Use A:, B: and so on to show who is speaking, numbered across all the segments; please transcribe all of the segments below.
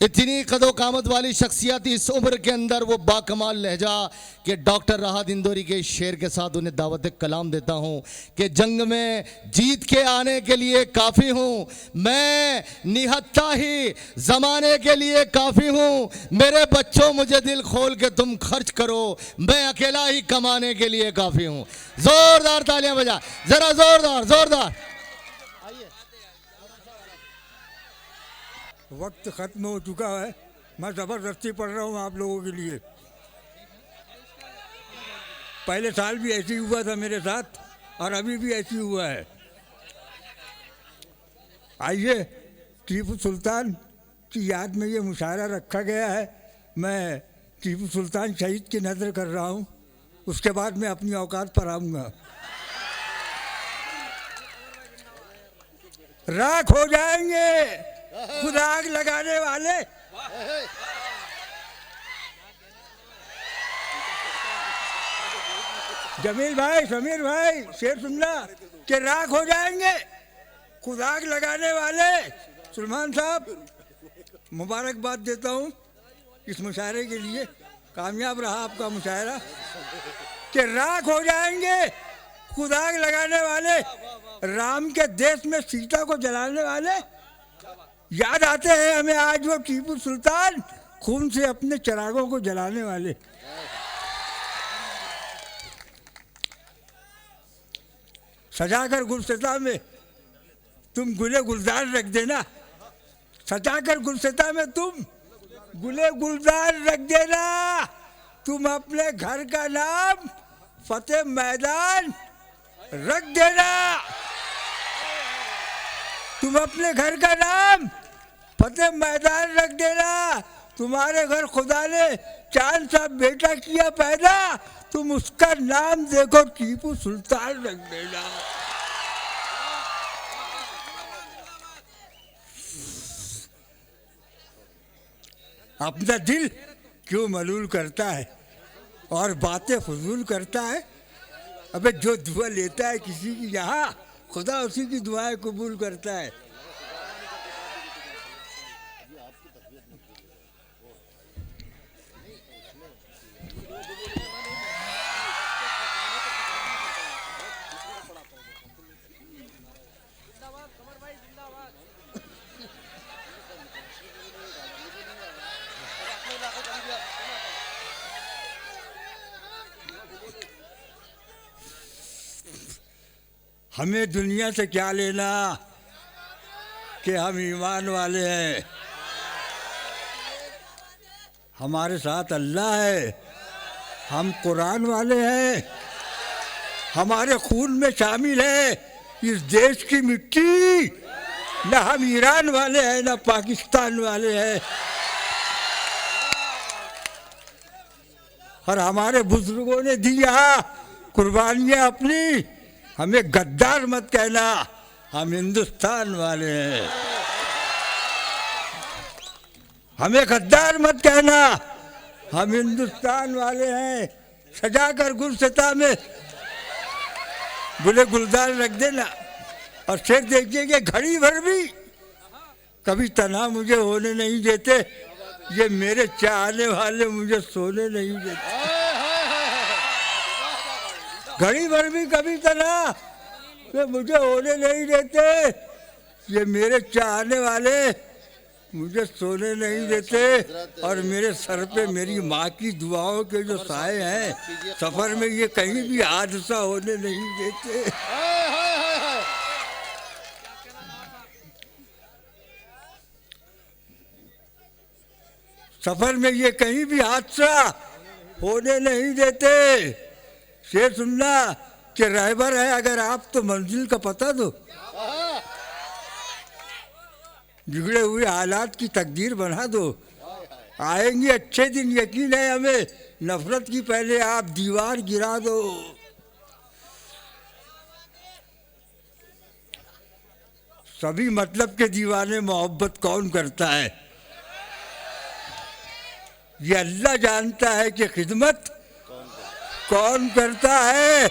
A: इतनी कदो कामत वाली शख्सियत इस उम्र के अंदर वो बाकमाल लहजा कि डॉक्टर राहत इंदौरी के शेर के साथ उन्हें दावत कलाम देता हूँ कि जंग में जीत के आने के लिए काफ़ी हूँ मैं, निहत्ता ही ज़माने के लिए काफ़ी हूँ मेरे बच्चों मुझे दिल खोल के तुम खर्च करो, मैं अकेला ही कमाने के लिए काफ़ी हूँ। ज़ोरदार तालियां बजा, ज़रा ज़ोरदार ज़ोरदार।
B: वक्त ख़त्म हो चुका है, मैं ज़बरदस्ती पढ़ रहा हूँ आप लोगों के लिए। पहले साल भी ऐसे ही हुआ था मेरे साथ और अभी भी ऐसे ही हुआ है। आइए, टीपू सुल्तान की याद में ये मुशायरा रखा गया है। मैं टीपू सुल्तान शहीद की नज़र कर रहा हूँ, उसके बाद मैं अपनी औकात पर आऊँगा। राख हो जाएंगे खुद आग लगाने वाले, जमील भाई, समीर भाई, शेर सुनना कि राख हो जाएंगे खुद आग लगाने वाले। सलमान साहब, मुबारकबाद देता हूँ इस मुशायरे के लिए, कामयाब रहा आपका मुशायरा। कि राख हो जाएंगे खुद आग लगाने वाले, राम के देश में सीता को जलाने वाले। याद आते हैं हमें आज वो टीपू सुल्तान, खून से अपने चिरागों को जलाने वाले। सजाकर गुलदस्ता में तुम गुले गुलजार रख देना, सजाकर गुलदस्ता में तुम गुले गुलजार रख देना। तुम अपने घर का नाम फतेह मैदान रख देना, तुम अपने घर का नाम फतेह मैदान रख देना। तुम्हारे घर खुदा ने चांद सा बेटा किया पैदा, तुम उसका नाम देखो टीपू सुल्तान रख देना। अपना दिल क्यों मलूल करता है और बातें फजूल करता है। अबे जो दुआ लेता है किसी की यहाँ, खुदा उसी की दुआएं कबूल करता है। हमें दुनिया से क्या लेना कि हम ईमान वाले हैं। हमारे साथ अल्लाह है, हम कुरान वाले हैं, हमारे खून में शामिल है इस देश की मिट्टी। न हम ईरान वाले हैं न पाकिस्तान वाले हैं। और हमारे बुजुर्गों ने दी यहाँ कुर्बानियाँ अपनी। हमें गद्दार मत कहना, हम हिंदुस्तान वाले हैं। हमें गद्दार मत कहना, हम हिंदुस्तान वाले हैं। सजाकर गुलदस्ता में बुले गुलदार रख देना। और शेर देखिए कि घड़ी भर भी कभी तन्हा मुझे होने नहीं देते, ये मेरे चाहने वाले मुझे सोने नहीं देते। घड़ी भर भी कभी तन्हा वे मुझे होने नहीं देते, ये मेरे चाहने वाले मुझे सोने नहीं देते। और मेरे सर पे मेरी माँ की दुआओं के जो साए हैं, सफर में ये कहीं भी हादसा होने नहीं देते। सफर में ये कहीं भी हादसा होने नहीं देते। शेर सुनना कि रहबर है अगर आप तो मंजिल का पता दो। बिगड़े हुए हालात की तकदीर बना दो। आएंगे अच्छे दिन यकीन है हमें, नफरत की पहले आप दीवार गिरा दो। सभी मतलब के दीवाने मोहब्बत कौन करता है, ये अल्लाह जानता है कि खिदमत कौन करता है।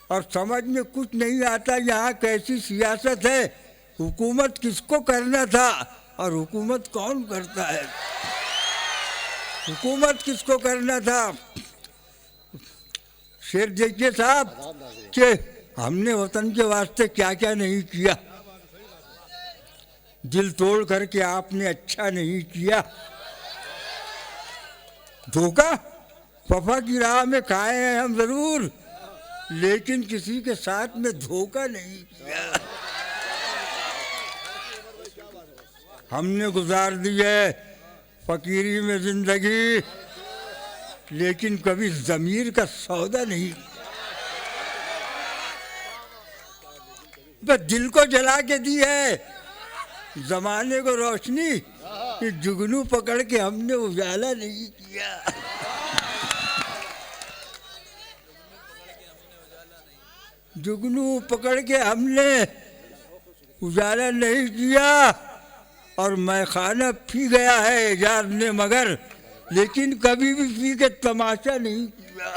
B: और समझ में कुछ नहीं आता यहाँ कैसी सियासत है, हुकूमत किसको करना था और हुकूमत कौन करता है? हुकूमत किसको करना था? शेर देखिए साहब कि हमने वतन के वास्ते क्या क्या नहीं किया। दिल तोड़ करके आपने अच्छा नहीं किया। धोखा वफा की राह में खाए हैं हम जरूर, लेकिन किसी के साथ में धोखा नहीं किया। हमने गुजार दी है फकीरी में जिंदगी, लेकिन कभी जमीर का सौदा नहीं। बस दिल को जला के दी है जमाने को रोशनी, कि जुगनू पकड़ के हमने उजाला नहीं किया। जुगनू पकड़ के हमने उजाला नहीं किया। और मैं खाना पी गया है एजाज ने मगर, लेकिन कभी भी पी के तमाशा नहीं किया।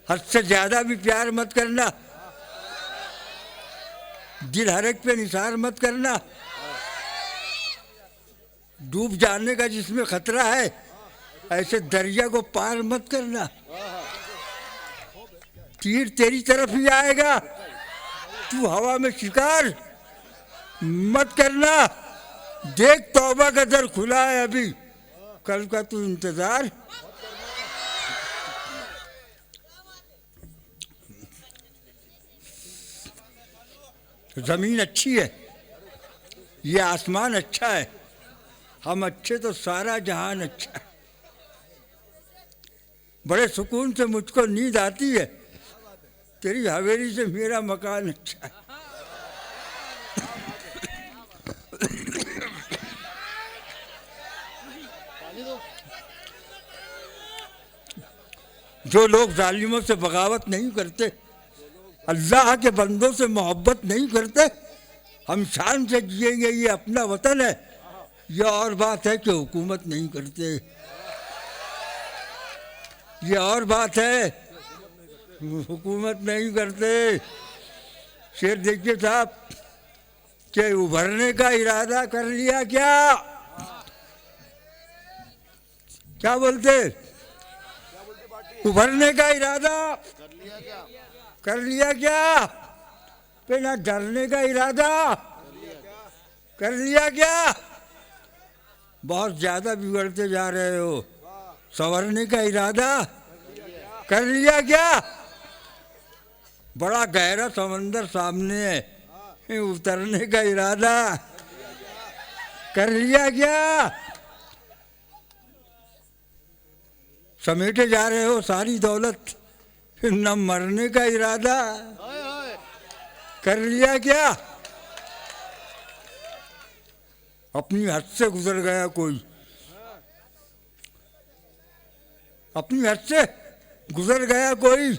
B: हद से ज्यादा भी प्यार मत करना, दिल हरक पे निसार मत करना। डूब जाने का जिसमें खतरा है, ऐसे दरिया को पार मत करना। तीर तेरी तरफ ही आएगा, तू हवा में शिकार मत करना। देख तौबा का दर खुला है अभी, कल का तू इंतजार। जमीन अच्छी है, ये आसमान अच्छा है, हम अच्छे तो सारा जहान अच्छा है। बड़े सुकून से मुझको नींद आती है, तेरी हवेली से मेरा मकान अच्छा है। जो लोग जालिमों से बगावत नहीं करते, अल्लाह के बंदों से मोहब्बत नहीं करते, हम शान से जिएंगे, ये अपना वतन है। ये और बात है कि हुकूमत नहीं करते, ये और बात है हुकूमत नहीं करते। शेर देखिए साहब कि उभरने का इरादा कर लिया क्या? क्या बोलते? उभरने का इरादा कर लिया क्या? पे ना डरने का इरादा कर लिया क्या? बहुत ज्यादा बिगड़ते जा रहे हो। संवरने का इरादा कर लिया क्या? बड़ा गहरा समंदर सामने है, उतरने का इरादा कर लिया क्या? समेटे जा रहे हो सारी दौलत, फिर न मरने का इरादा कर लिया क्या? अपनी हद से गुजर गया कोई, अपनी हद से गुजर गया कोई,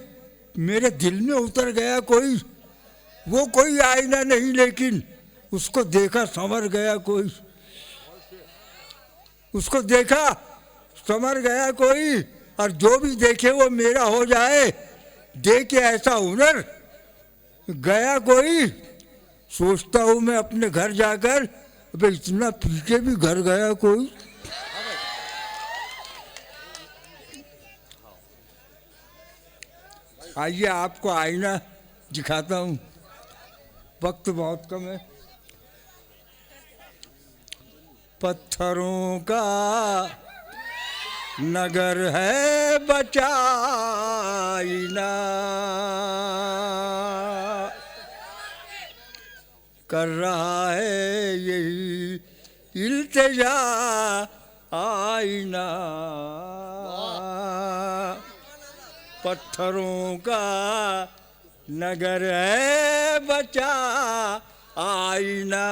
B: मेरे दिल में उतर गया कोई। वो कोई आईना नहीं, लेकिन उसको देखा संवर गया कोई, उसको देखा संवर गया कोई। और जो भी देखे वो मेरा हो जाए, देखे ऐसा हुनर गया कोई। सोचता हूँ मैं अपने घर जाकर, अबे इतना पी के भी घर गया कोई। आइए आपको आईना दिखाता हूँ, वक्त बहुत कम है। पत्थरों का नगर है बचा आईना, कर रहा है यही इल्तिजा आईना। पत्थरों का नगर है बचा आईना,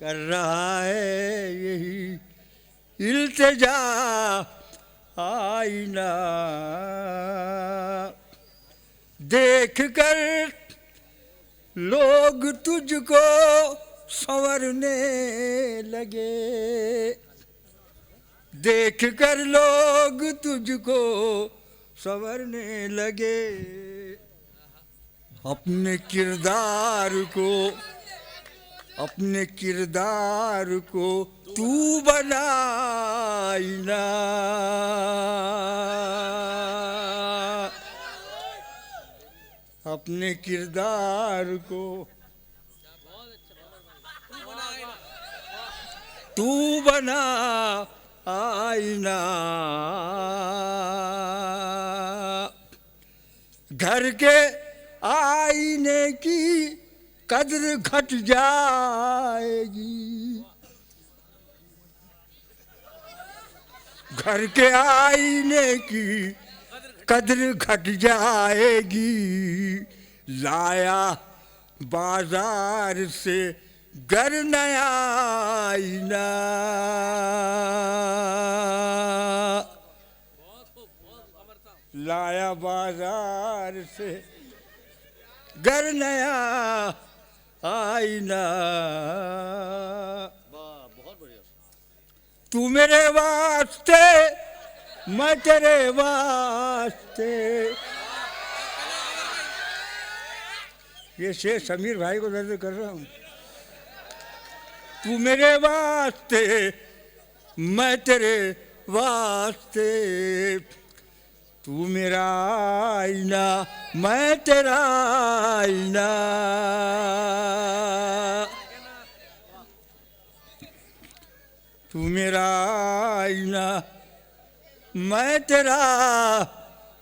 B: कर रहा है यही इल्तिजा आईना। देख कर लोग तुझको संवरने लगे, देख कर लोग तुझको संवरने लगे। अपने किरदार को तू बनाई ना, अपने किरदार को तू बना आईना। घर के आईने की कद्र घट जाएगी, घर के आईने की कद्र घट जाएगी। लाया बाजार से घर नया आईना, लाया बाजार से घर नया आईना। तू मेरे वास्ते मैं तेरे वास्ते। ये शेर समीर भाई को दर्द कर रहा हूँ। तू मेरे वास्ते मैं तेरे वास्ते, तू मेरा आईना मैं तेरा आईना। तू मेरा आईना मैं तेरा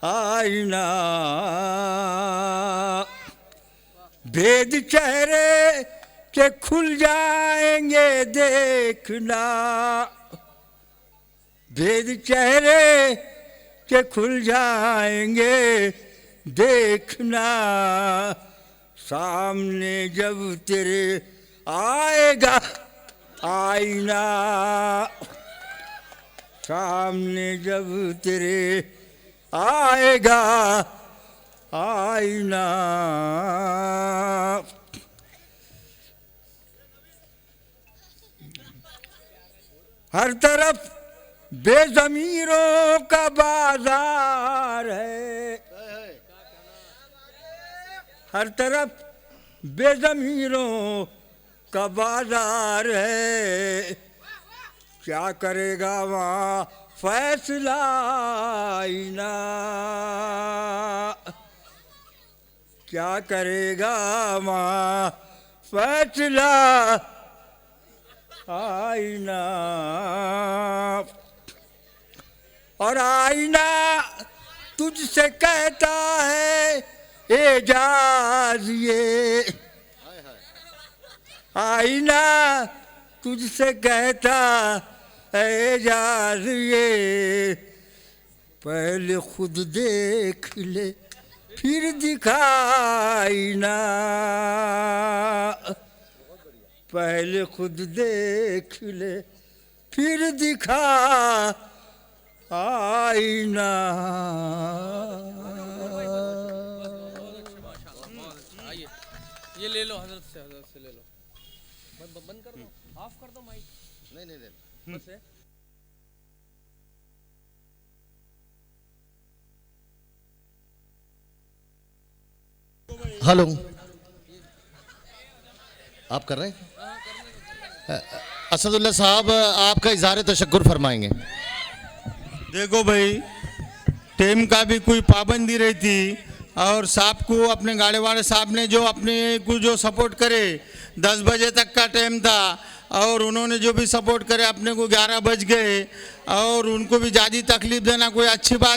B: आईना। भेद चेहरे के खुल जाएंगे देखना, भेद चेहरे के खुल जाएंगे देखना। सामने जब तेरे आएगा आईना, सामने जब तेरे आएगा आईना। हर तरफ बेज़मीरों का बाजार है, हर तरफ बेज़मीरों का बाजार है। क्या करेगा वहाँ फैसला आईना, क्या करेगा वहाँ फैसला आईना। और आईना तुझसे कहता है एजाज ये, आईना तुझसे कहता है एजाज ये। पहले खुद देख ले फिर दिखाई ना, पहले खुद देख ले फिर दिखा आईना।
C: ये ले लो हजरत से ले लो। बंद कर दो, ऑफ कर दो माइक। नहीं बस है।
A: हेलो, आप कर रहे हैं? असदुल्ला साहब आपका इजहार तशक्कुर फरमाएंगे।
D: देखो भाई, टाइम का भी कोई पाबंदी रहती और साहब को अपने गाड़ी वाले साहब ने जो अपने को जो सपोर्ट करे 10 बजे तक का टाइम था और उन्होंने जो भी सपोर्ट करे अपने को 11 बज गए और उनको भी ज़्यादा तकलीफ देना कोई अच्छी बात